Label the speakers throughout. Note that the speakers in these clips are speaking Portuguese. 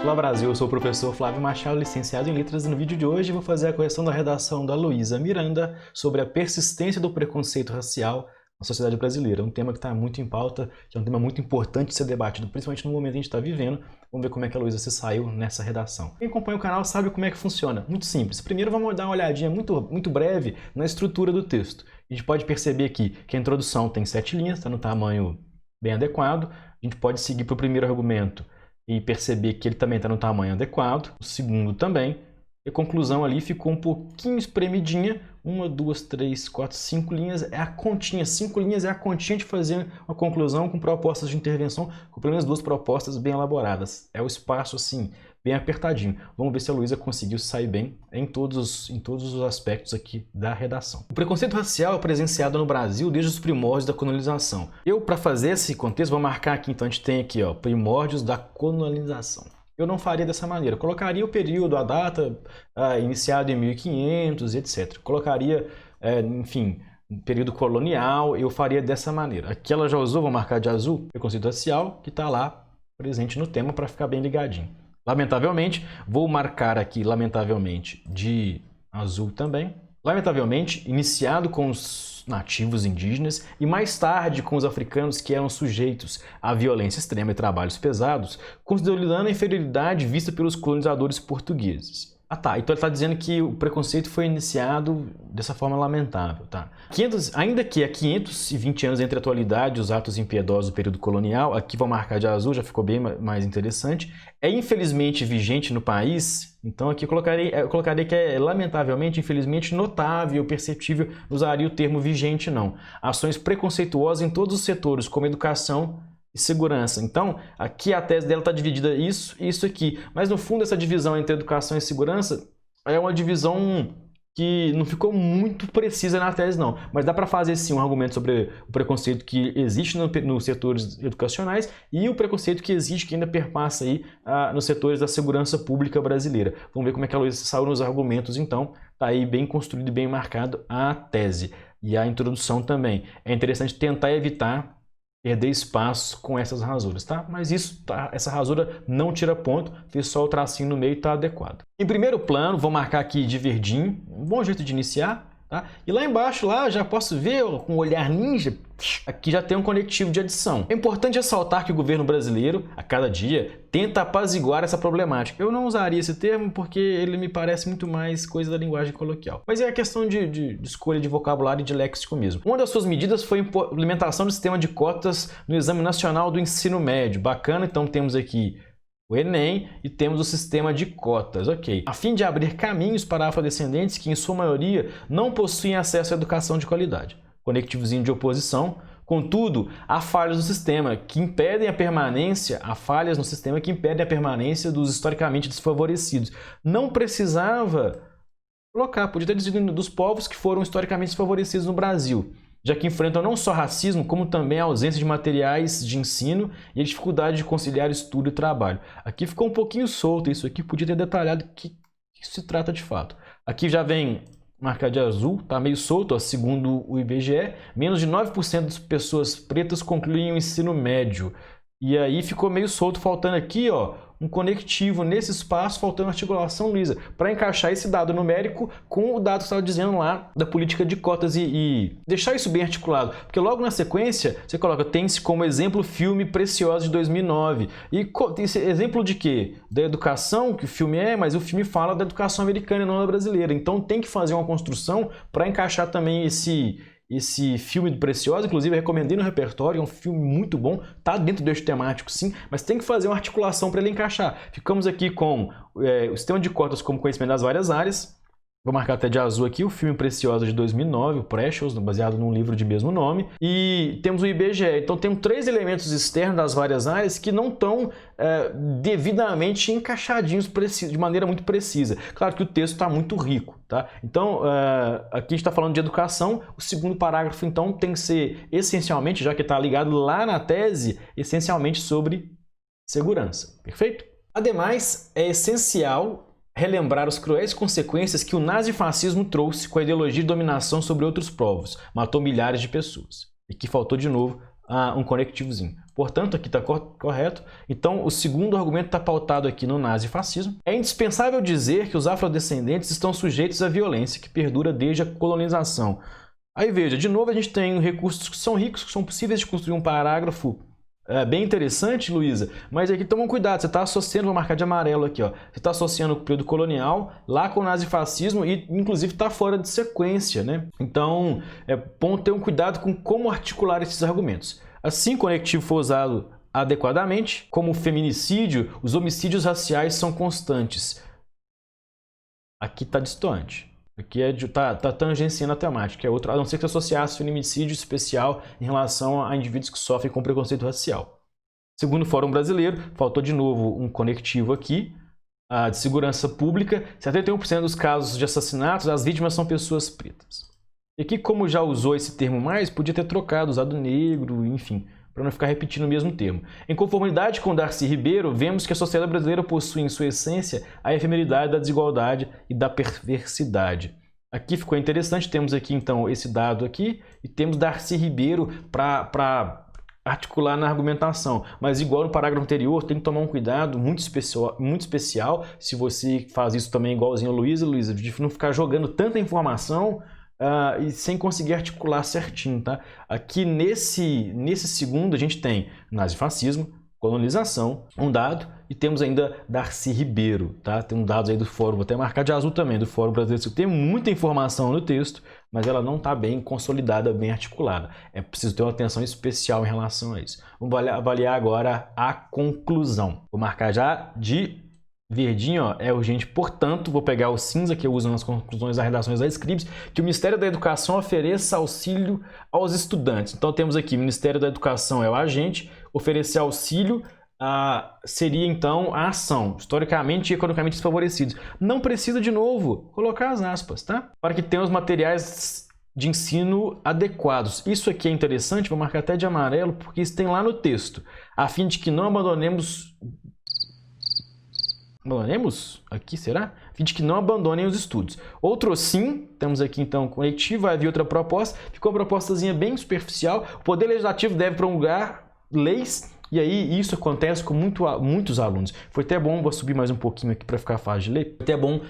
Speaker 1: Olá Brasil, eu sou o professor Flávio Machado, licenciado em Letras, e no vídeo de hoje vou fazer a correção da redação da Luísa Miranda sobre a persistência do preconceito racial na sociedade brasileira. Um tema que está muito em pauta, que é um tema muito importante de ser debatido, principalmente no momento que a gente está vivendo. Vamos ver como é que a Luísa se saiu nessa redação. Quem acompanha o canal sabe como é que funciona. Muito simples. Primeiro vamos dar uma olhadinha muito breve na estrutura do texto. A gente pode perceber aqui que a introdução tem 7 linhas, está no tamanho bem adequado. A gente pode seguir para o primeiro argumento e perceber que ele também está no tamanho adequado. O segundo também. E a conclusão ali ficou um pouquinho espremidinha. 1, 2, 3, 4, 5 linhas é a continha. 5 linhas é a continha de fazer uma conclusão com propostas de intervenção, com pelo menos 2 propostas bem elaboradas. É o espaço assim, bem apertadinho. Vamos ver se a Luísa conseguiu sair bem em todos os aspectos aqui da redação. O preconceito racial é presenciado no Brasil desde os primórdios da colonização. Eu, para fazer esse contexto, vou marcar aqui, então a gente tem aqui, ó, primórdios da colonização. Eu não faria dessa maneira. Colocaria o período, a data, iniciado em 1500, etc. Colocaria, enfim, período colonial, eu faria dessa maneira. Aqui ela já usou, vou marcar de azul, preconceito racial, que está lá presente no tema para ficar bem ligadinho. Lamentavelmente, vou marcar aqui, lamentavelmente, de azul também. Lamentavelmente, iniciado com os nativos indígenas e mais tarde com os africanos que eram sujeitos à violência extrema e trabalhos pesados, considerando a inferioridade vista pelos colonizadores portugueses. Ah tá, então ele está dizendo que o preconceito foi iniciado dessa forma lamentável, tá? Ainda que há 520 anos entre a atualidade e os atos impiedosos do período colonial, aqui vou marcar de azul, já ficou bem mais interessante, é infelizmente vigente no país, então aqui eu colocarei que é lamentavelmente, infelizmente, notável, perceptível, não usaria o termo vigente não. Ações preconceituosas em todos os setores, como educação e segurança. Então, aqui a tese dela está dividida isso e isso aqui. Mas, no fundo, essa divisão entre educação e segurança é uma divisão que não ficou muito precisa na tese, não. Mas dá para fazer, sim, um argumento sobre o preconceito que existe nos setores educacionais e o preconceito que existe, que ainda perpassa aí nos setores da segurança pública brasileira. Vamos ver como é que a Luísa saiu nos argumentos, então. Está aí bem construído e bem marcado a tese. E a introdução também. É interessante tentar evitar perder espaço com essas rasuras, tá? Mas isso, tá? Essa rasura não tira ponto, fez só o tracinho no meio e está adequado. Em primeiro plano, vou marcar aqui de verdinho, um bom jeito de iniciar, tá? E lá embaixo, lá já posso ver com o olhar ninja, aqui já tem um conectivo de adição. É importante ressaltar que o governo brasileiro, a cada dia, tenta apaziguar essa problemática. Eu não usaria esse termo porque ele me parece muito mais coisa da linguagem coloquial. Mas é a questão de escolha de vocabulário e de léxico mesmo. Uma das suas medidas foi a implementação do sistema de cotas no Exame Nacional do Ensino Médio. Bacana, então temos aqui o Enem e temos o sistema de cotas, ok. A fim de abrir caminhos para afrodescendentes que, em sua maioria, não possuem acesso à educação de qualidade. Conectivozinho de oposição. Contudo, há falhas no sistema que impedem a permanência, dos historicamente desfavorecidos. Não precisava colocar, podia ter dito dos povos que foram historicamente desfavorecidos no Brasil, já que enfrentam não só racismo, como também a ausência de materiais de ensino e a dificuldade de conciliar estudo e trabalho. Aqui ficou um pouquinho solto, isso aqui podia ter detalhado o que se trata de fato. Aqui já vem marcado de azul, tá meio solto, ó, segundo o IBGE, menos de 9% das pessoas pretas concluem o ensino médio. E aí ficou meio solto, faltando aqui, ó, um conectivo nesse espaço, faltando articulação, Luísa, para encaixar esse dado numérico com o dado que estava dizendo lá da política de cotas e deixar isso bem articulado. Porque logo na sequência, você coloca, tem-se como exemplo o filme Preciosa de 2009. E esse exemplo de quê? Da educação, que o filme é, mas o filme fala da educação americana e não da brasileira. Então tem que fazer uma construção para encaixar também esse filme do Preciosa, inclusive eu recomendei no repertório, é um filme muito bom, tá dentro do eixo temático sim, mas tem que fazer uma articulação para ele encaixar. Ficamos aqui com o sistema de cotas como conhecimento das várias áreas. Vou marcar até de azul aqui o filme Preciosa de 2009, o Precious, baseado num livro de mesmo nome. E temos o IBGE. Então temos 3 elementos externos das várias áreas que não estão devidamente encaixadinhos de maneira muito precisa. Claro que o texto está muito rico, tá? Então aqui a gente está falando de educação. O segundo parágrafo então tem que ser essencialmente, já que está ligado lá na tese, essencialmente sobre segurança. Perfeito? Ademais, é essencial relembrar as cruéis consequências que o nazifascismo trouxe com a ideologia de dominação sobre outros povos, matou milhares de pessoas. E que faltou de novo um conectivozinho. Portanto, aqui está correto. Então, o segundo argumento está pautado aqui no nazifascismo. É indispensável dizer que os afrodescendentes estão sujeitos à violência que perdura desde a colonização. Aí veja, de novo a gente tem recursos que são ricos, que são possíveis de construir um parágrafo bem interessante, Luísa, mas aqui tomam cuidado, você está associando, vou marcar de amarelo aqui, ó, você está associando o período colonial lá com o nazifascismo e inclusive está fora de sequência, né? Então, é bom ter um cuidado com como articular esses argumentos. Assim, o conectivo for usado adequadamente, como o feminicídio, os homicídios raciais são constantes. Aqui está distante. Aqui tá tangenciando a temática, é outro, a não ser que você associasse feminicídio especial em relação a indivíduos que sofrem com preconceito racial. Segundo o Fórum Brasileiro, faltou de novo um conectivo aqui, de segurança pública, 71% dos casos de assassinatos, as vítimas são pessoas pretas. E aqui, como já usou esse termo mais, podia ter trocado, usado negro, enfim, para não ficar repetindo o mesmo termo. Em conformidade com Darcy Ribeiro, vemos que a sociedade brasileira possui em sua essência a efemeridade da desigualdade e da perversidade. Aqui ficou interessante, temos aqui então esse dado aqui e temos Darcy Ribeiro para articular na argumentação, mas igual no parágrafo anterior, tem que tomar um cuidado muito especial se você faz isso também igualzinho a Luísa, de não ficar jogando tanta informação e sem conseguir articular certinho, tá? Aqui nesse segundo a gente tem nazifascismo, colonização, um dado, e temos ainda Darcy Ribeiro, tá? Tem um dado aí do fórum, vou até marcar de azul também, do Fórum Brasileiro. Tem muita informação no texto, mas ela não está bem consolidada, bem articulada. É preciso ter uma atenção especial em relação a isso. Vamos avaliar agora a conclusão. Vou marcar já de verdinho, ó, é urgente, portanto, vou pegar o cinza que eu uso nas conclusões das redações da Scribs, que o Ministério da Educação ofereça auxílio aos estudantes. Então temos aqui, o Ministério da Educação é o agente, oferecer auxílio seria então a ação, historicamente e economicamente desfavorecidos. Não precisa, de novo, colocar as aspas, tá? Para que tenham os materiais de ensino adequados. Isso aqui é interessante, vou marcar até de amarelo, porque isso tem lá no texto, a fim de que não abandonemos... Aqui, será? A fim de que não abandonem os estudos. Outro sim, temos aqui então conectivo, vai vir outra proposta, ficou uma propostazinha bem superficial. O Poder Legislativo deve promulgar leis, e aí isso acontece com muitos alunos. Foi até bom, vou subir mais um pouquinho aqui para ficar fácil de ler, foi até bom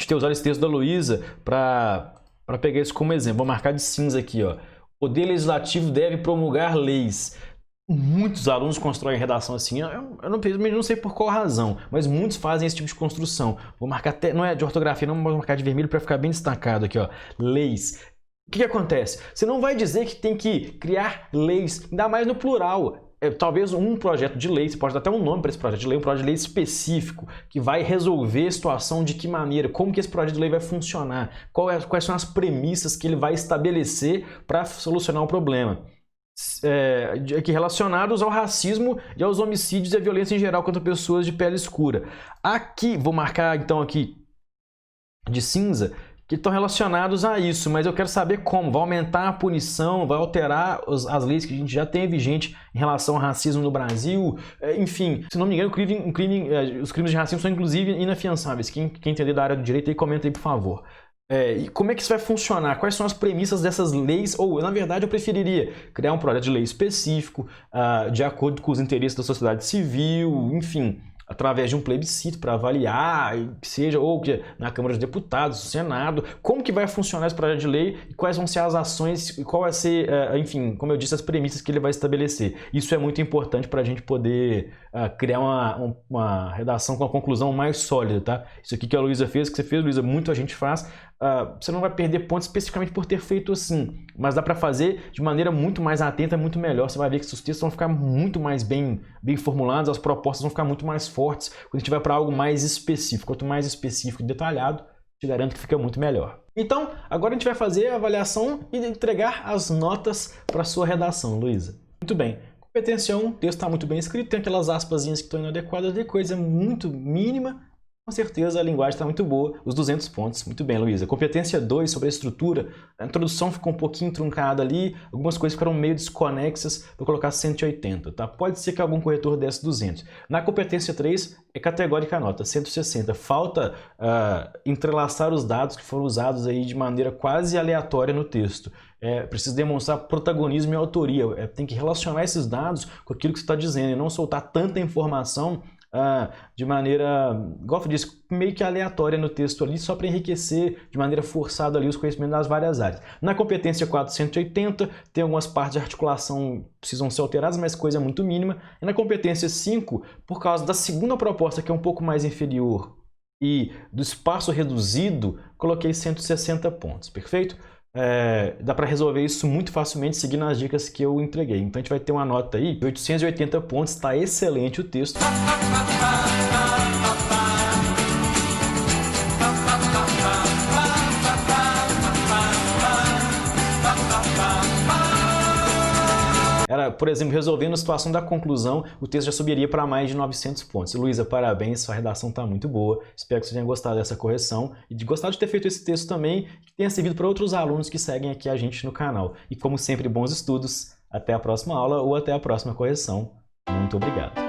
Speaker 1: ter usado esse texto da Luísa para pegar isso como exemplo. Vou marcar de cinza aqui, ó. O Poder Legislativo deve promulgar leis. Muitos alunos constroem redação assim, eu não sei por qual razão, mas muitos fazem esse tipo de construção. Vou marcar até, não é de ortografia, não, vou marcar de vermelho para ficar bem destacado aqui, ó. Leis. O que acontece? Você não vai dizer que tem que criar leis, ainda mais no plural. Talvez um projeto de lei, você pode dar até um nome para esse projeto de lei, um projeto de lei específico, que vai resolver a situação de que maneira, como que esse projeto de lei vai funcionar, quais são as premissas que ele vai estabelecer para solucionar o problema. Aqui relacionados ao racismo e aos homicídios e à violência em geral contra pessoas de pele escura. Aqui, vou marcar então aqui de cinza, que estão relacionados a isso, mas eu quero saber como. Vai aumentar a punição, vai alterar as leis que a gente já tem vigente em relação ao racismo no Brasil, enfim, se não me engano, os crimes de racismo são inclusive inafiançáveis. Quem entender da área do direito aí, comenta aí, por favor. E como é que isso vai funcionar? Quais são as premissas dessas leis? Ou, na verdade, eu preferiria criar um projeto de lei específico, de acordo com os interesses da sociedade civil, enfim, através de um plebiscito para avaliar, que seja ou na Câmara dos Deputados, no Senado, como que vai funcionar esse projeto de lei e quais vão ser as ações e qual vai ser, enfim, como eu disse, as premissas que ele vai estabelecer. Isso é muito importante para a gente poder criar uma redação com uma conclusão mais sólida, tá? Isso aqui que a Luísa fez, que você fez, Luísa, muita gente faz. Você não vai perder pontos especificamente por ter feito assim, mas dá para fazer de maneira muito mais atenta, muito melhor. Você vai ver que os textos vão ficar muito mais bem formulados, as propostas vão ficar muito mais fortes quando a gente vai para algo mais específico. Quanto mais específico e detalhado, te garanto que fica muito melhor. Então, agora a gente vai fazer a avaliação e entregar as notas para a sua redação, Luísa. Muito bem. Competência 1, o texto está muito bem escrito, tem aquelas aspasinhas que estão inadequadas, de coisa muito mínima. Com certeza a linguagem está muito boa, os 200 pontos, muito bem, Luísa. Competência 2, sobre a estrutura, a introdução ficou um pouquinho truncada ali, algumas coisas ficaram meio desconexas, vou colocar 180, tá? Pode ser que algum corretor desse 200. Na competência 3, é categórica a nota, 160. Falta entrelaçar os dados que foram usados aí de maneira quase aleatória no texto. precisa demonstrar protagonismo e autoria, tem que relacionar esses dados com aquilo que você está dizendo e não soltar tanta informação de maneira, igual eu disse, meio que aleatória no texto ali, só para enriquecer de maneira forçada ali os conhecimentos das várias áreas. Na competência 480, tem algumas partes de articulação que precisam ser alteradas, mas coisa muito mínima. E na competência 5, por causa da segunda proposta, que é um pouco mais inferior, e do espaço reduzido, coloquei 160 pontos, perfeito? Dá para resolver isso muito facilmente seguindo as dicas que eu entreguei. Então a gente vai ter uma nota aí de 880 pontos, está excelente o texto. Por exemplo, resolvendo a situação da conclusão, o texto já subiria para mais de 900 pontos. Luísa, parabéns, sua redação está muito boa. Espero que você tenha gostado dessa correção e gostado de ter feito esse texto também, que tenha servido para outros alunos que seguem aqui a gente no canal. E como sempre, bons estudos, até a próxima aula ou até a próxima correção. Muito obrigado.